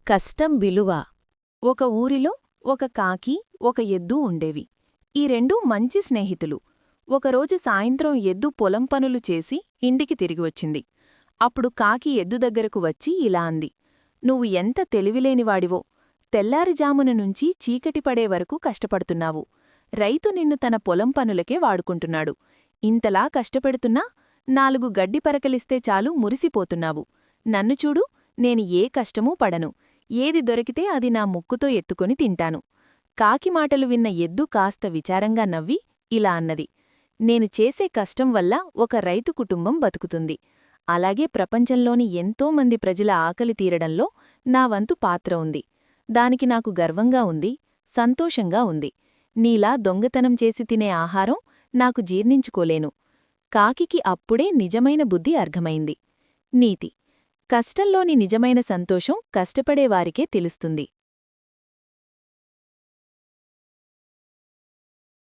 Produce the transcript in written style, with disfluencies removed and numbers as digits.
కష్టం విలువ. ఒక ఊరిలో ఒక కాకి ఒక ఎద్దు ఉండేవి. ఈ రెండూ మంచి స్నేహితులు. ఒకరోజు సాయంత్రం ఎద్దు పొలం పనులు చేసి ఇంటికి తిరిగివచ్చింది. అప్పుడు కాకి ఎద్దు దగ్గరకు వచ్చి ఇలా అంది: నువ్వు ఎంత తెలివిలేనివాడివో! తెల్లారిజామున నుంచి చీకటి పడే వరకు కష్టపడుతున్నావు. రైతు నిన్ను తన పొలం పనులకే వాడుకుంటున్నాడు. ఇంతలా కష్టపెడుతున్నా 4 గడ్డి పరకలిస్తే చాలు మురిసిపోతున్నావు. నన్ను చూడు, నేను ఏ కష్టమూ పడను. ఏది దొరికితే అది నా ముక్కుతో ఎత్తుకొని తింటాను. కాకి మాటలు విన్న ఎద్దు కాస్త విచారంగా నవ్వి ఇలా అన్నది: నేను చేసే కష్టం వల్ల ఒక రైతు కుటుంబం బతుకుతుంది. అలాగే ప్రపంచంలోని ఎంతోమంది ప్రజల ఆకలి తీరడంలో నా వంతు పాత్ర ఉంది. దానికి నాకు గర్వంగా ఉంది, సంతోషంగా ఉంది. నీలా దొంగతనం చేసి తినే ఆహారం నాకు జీర్ణించుకోలేను. కాకికి అప్పుడే నిజమైన బుద్ధి అర్థమైంది. నీతి: కష్టంలోని నిజమైన సంతోషం కష్టపడేవారికే తెలుస్తుంది.